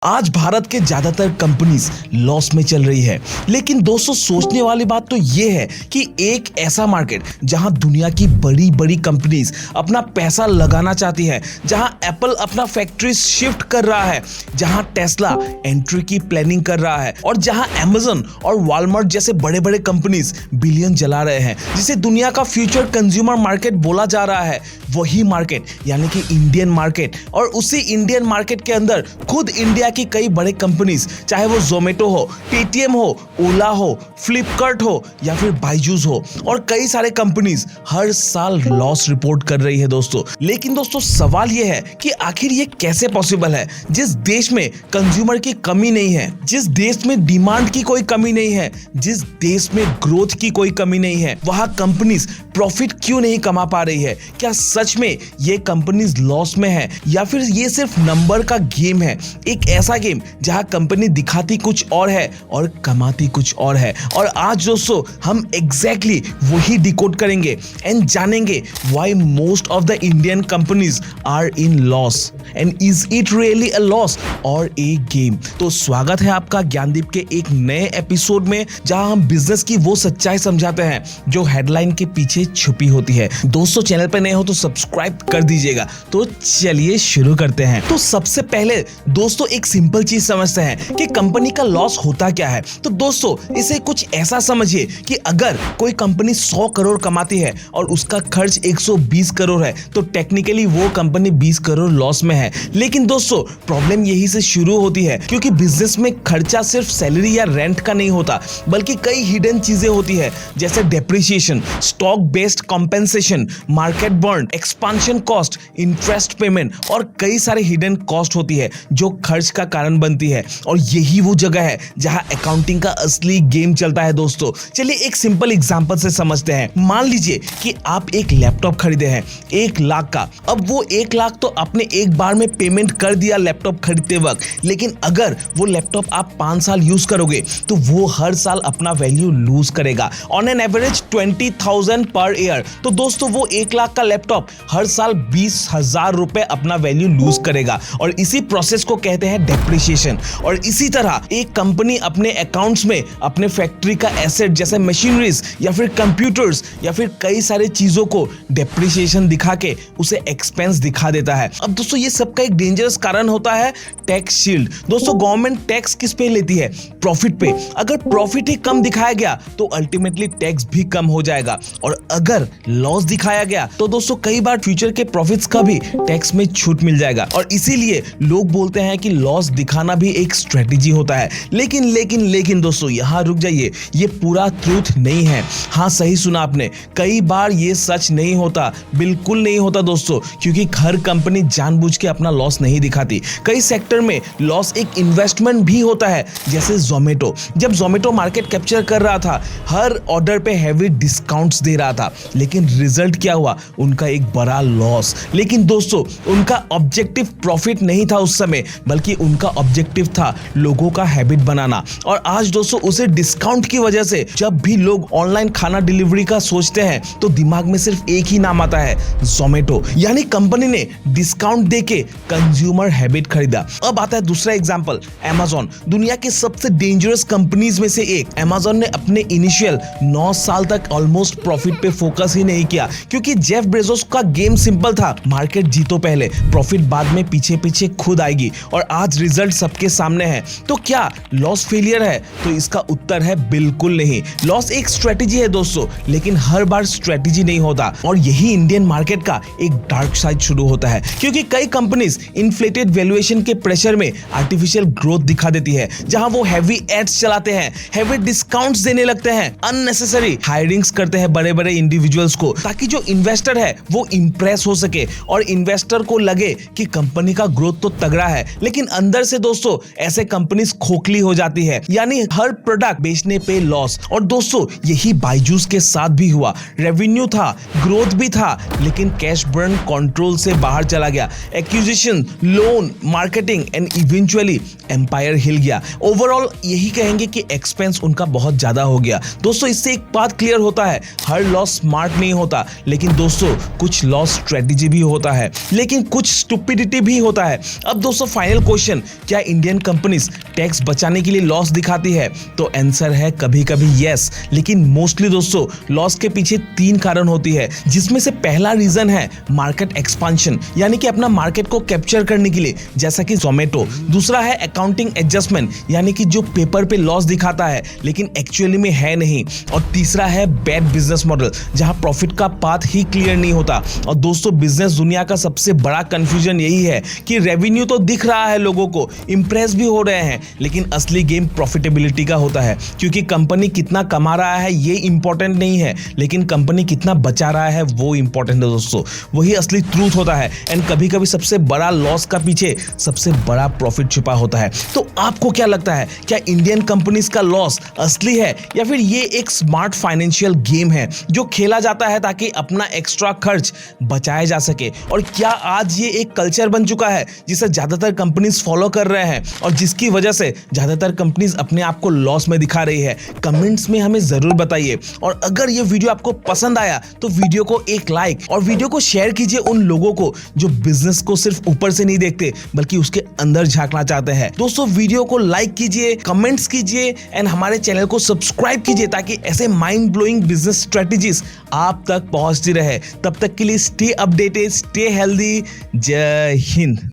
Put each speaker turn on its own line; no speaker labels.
आज भारत के ज्यादातर कंपनीज लॉस में चल रही है। लेकिन दोस्तों, सोचने वाली बात तो ये है कि एक ऐसा मार्केट जहां दुनिया की बड़ी बड़ी कंपनीज अपना पैसा लगाना चाहती है, जहां एप्पल अपना फैक्ट्री शिफ्ट कर रहा है, जहां टेस्ला एंट्री की प्लानिंग कर रहा है और जहां अमेज़न और वॉलमार्ट जैसे बड़े बड़े कंपनीज बिलियन जला रहे हैं, जिसे दुनिया का फ्यूचर कंज्यूमर मार्केट बोला जा रहा है, वही मार्केट यानी कि इंडियन मार्केट। और उसी इंडियन मार्केट के अंदर खुद इंडिया की कई बड़े कंपनीज, चाहे वो जोमेटो हो, पेटीएम हो, ओला हो, फ्लिपकार्ट हो या फिर बायजूस हो, और कई सारे कंपनीज हर साल लॉस रिपोर्ट कर रही है दोस्तों। लेकिन दोस्तों, सवाल यह है कि आखिर ये कैसे पॉसिबल है, जिस देश में कंज्यूमर की कमी नहीं है, जिस देश में डिमांड की कोई कमी नहीं है, जिस देश में ग्रोथ की कोई कमी नहीं है, वहां कंपनीज प्रॉफिट क्यों नहीं कमा पा रही है? क्या सच में ये कंपनीज लॉस में है या फिर ये सिर्फ नंबर का गेम है? एक ऐसा गेम जहां कंपनी दिखाती कुछ और है और कमाती कुछ और है। और आज दोस्तों हम एग्जैक्टली वही डिकोड करेंगे एंड जानेंगे why most of the Indian companies are in loss and is it really a loss or a game. तो स्वागत है आपका ज्ञानदीप के एक नए एपिसोड में, जहां हम बिजनेस की वो सच्चाई समझाते हैं जो हेडलाइन के पीछे छुपी होती है। दोस्तों, चैनल पर नए हो तो सब्सक्राइब कर दीजिएगा। तो चलिए शुरू करते हैं। तो सबसे पहले दोस्तों एक सिंपल चीज समझते हैं कि कंपनी का लॉस होता क्या है। तो दोस्तों, इसे कुछ ऐसा समझिए कि अगर कोई कंपनी 100 करोड़ कमाती है और उसका खर्च 120 करोड़ है, तो टेक्निकली वो कंपनी 20 करोड़ लॉस में है। लेकिन दोस्तों, प्रॉब्लम यही से शुरू होती है, क्योंकि बिजनेस में खर्चा सिर्फ सैलरी या रेंट का नहीं होता, बल्कि कई हिडन चीजें होती है, जैसे depreciation, stock based compensation, market burn, expansion cost, interest payment और कई सारे हिडन कॉस्ट होती है जो खर्च का कारण बनती है। और यही वो जगह है जहां अकाउंटिंग का असली गेम चलता है दोस्तों। चलिए एक सिंपल एग्जांपल से समझते हैं। मान लीजिए कि आप एक लैपटॉप खरीदे हैं 1 लाख का। अब वो 1 लाख तो आपने एक बार में पेमेंट कर दिया लैपटॉप खरीदते वक्त, लेकिन अगर वो लैपटॉप आप 5 साल यूज करोगे तो वो हर साल अपना वैल्यू लूज करेगा, on an average 20,000 per year. तो दोस्तों, वो 1 लाख का लैपटॉप हर साल 20,000 रुपए अपना वैल्यू लूज करेगा, और इसी प्रोसेस को कहते हैं डेप्रिसिएशन। और इसी तरह एक कंपनी अपने अकाउंट्स में अपने फैक्ट्री का एसेट जैसे मशीनरीज या फिर कंप्यूटर्स या फिर कई सारे चीजों को डेप्रिसिएशन दिखा के उसे एक्सपेंस दिखा देता है। अब दोस्तों, ये सबका एक डेंजरस कारण होता है टैक्स शील्ड। दोस्तों, गवर्नमेंट टैक्स किस पे लेती है? प्रॉफिट पे। अगर प्रॉफिट ही कम दिखाया गया तो अल्टीमेटली टैक्स भी कम हो जाएगा, और अगर लॉस दिखाया गया तो दोस्तों कई बार फ्यूचर के प्रॉफिट्स का भी टैक्स में छूट मिल जाएगा। और इसीलिए लोग बोलते हैं कि लॉस दिखाना भी एक स्ट्रेटेजी होता है। लेकिन दोस्तों, यहां रुक जाइए, ये पूरा ट्रूथ नहीं है। हाँ, सही सुना आपने, कई बार ये सच नहीं होता, बिल्कुल नहीं होता दोस्तों, क्योंकि हर कंपनी जानबूझ के अपना लॉस नहीं दिखाती। कई सेक्टर में लॉस एक इन्वेस्टमेंट भी होता है, जैसे जोमेटो। जब जोमेटो मार्केट कैप्चर कर रहा था, हर ऑर्डर पे हैवी डिस्काउंट्स दे रहा था, लेकिन रिजल्ट क्या हुआ? उनका एक बड़ा लॉस। लेकिन दोस्तों, उनका ऑब्जेक्टिव प्रॉफिट नहीं था उस समय, बल्कि उनका ऑब्जेक्टिव था लोगों का हैबिट बनाना। और आज दोस्तों, उसे डिस्काउंट की वजह से जब भी लोग ऑनलाइन खाना डिलीवरी का सोचते हैं तो दिमाग में सिर्फ एक ही नाम आता है, जोमेटो। यानी कंपनी ने डिस्काउंट देके कंज्यूमर हैबिट खरीदा। अब आता है दूसरा एग्जांपल, अमेज़न। दुनिया की सबसे डेंजरस कंपनीज में से एक। अमेज़न ने अपने इनिशियल 9 साल तक ऑलमोस्ट प्रॉफिट पे फोकस ही नहीं किया, क्योंकि जेफ बेजोस का गेम सिंपल था, मार्केट जीतो पहले, प्रॉफिट बाद में पीछे पीछे खुद आएगी। और आज रिजल्ट सबके सामने है। तो क्या लॉस फेलियर है? तो इसका उत्तर है बिल्कुल नहीं। लॉस एक स्ट्रेटेजी है दोस्तों, लेकिन हर बार स्ट्रेटेजी नहीं होता। और यही इंडियन मार्केट का एक डार्क साइड शुरू होता है, क्योंकि कई कंपनीज इन्फ्लेटेड वैल्यूएशन के प्रेशर में आर्टिफिशियल ग्रोथ दिखा देती है, जहां वो हैवी एड्स चलाते हैं, हैवी डिस्काउंट्स देने लगते हैं, अननेसेसरी हायरिंग्स करते हैं बड़े बड़े इंडिविजुअल्स को, ताकि जो इन्वेस्टर है वो इंप्रेस हो सके और इन्वेस्टर को लगे कि कंपनी का ग्रोथ तो तगड़ा है। लेकिन अंदर से दोस्तों ऐसे कंपनीज खोखली हो जाती है, यानी हर प्रोडक्ट बेचने पे लॉस। और दोस्तों, यही बायजूस के साथ भी हुआ। रेवेन्यू था, ग्रोथ भी था, लेकिन कैश बर्न कंट्रोल से बाहर चला गया। Acquisition, loan, marketing and eventually empire हिल गया। ओवरऑल यही कहेंगे कि एक्सपेंस उनका बहुत ज्यादा हो गया। दोस्तों, इससे एक बात क्लियर होता है, हर लॉस स्मार्ट नहीं होता, लेकिन दोस्तों कुछ लॉस स्ट्रेटेजी भी होता है, लेकिन कुछ स्टुपिडिटी भी होता है। अब दोस्तों, फाइनल क्वेश्चन क्वेश्चन, क्या इंडियन कंपनीज टैक्स बचाने के लिए लॉस दिखाती है? तो आंसर है कभी कभी यस, लेकिन मोस्टली दोस्तों लॉस के पीछे 3 कारण होती है, जिसमें से पहला रीजन है मार्केट एक्सपांशन, यानी कि अपना मार्केट को कैप्चर करने के लिए, जैसा कि जोमेटो। दूसरा है अकाउंटिंग एडजस्टमेंट, यानी कि जो पेपर पे लॉस दिखाता है लेकिन एक्चुअली में है नहीं। और तीसरा है बैड बिजनेस मॉडल, जहां प्रॉफिट का पाथ ही क्लियर नहीं होता। और दोस्तों बिजनेस दुनिया का सबसे बड़ा कंफ्यूजन यही है कि रेवेन्यू तो दिख रहा है, लोगों को इंप्रेस भी हो रहे हैं, लेकिन असली गेम प्रॉफिटेबिलिटी का होता है। क्योंकि कंपनी कितना कमा रहा है ये इंपॉर्टेंट नहीं है, लेकिन कंपनी कितना बचा रहा है वो इंपॉर्टेंट है दोस्तों। वही असली ट्रूथ होता है। एंड कभी कभी सबसे बड़ा लॉस का पीछे सबसे बड़ा प्रॉफिट छुपा होता है। तो आपको क्या लगता है, क्या इंडियन कंपनीज का लॉस असली है या फिर ये एक स्मार्ट फाइनेंशियल गेम है जो खेला जाता है ताकि अपना एक्स्ट्रा खर्च बचाया जा सके? और क्या आज ये एक कल्चर बन चुका है जिसे ज्यादातर कंपनीज फॉलो कर रहे हैं और जिसकी वजह से ज्यादातर कंपनीज अपने आप को लॉस में दिखा रही है? कमेंट्स में हमें जरूर बताइए। और अगर ये वीडियो आपको पसंद आया तो वीडियो को एक लाइक और वीडियो को शेयर कीजिए उन लोगों को जो बिजनेस को सिर्फ ऊपर से नहीं देखते बल्कि उसके अंदर झांकना चाहते हैं। दोस्तों वीडियो को लाइक कीजिए, कमेंट्स कीजिए एंड हमारे चैनल को सब्सक्राइब कीजिए ताकि ऐसे माइंड ब्लोइंग बिजनेस स्ट्रेटजीज आप तक पहुंचती रहे। तब तक के लिए स्टे अपडेटेड, स्टे हेल्दी। जय हिंद।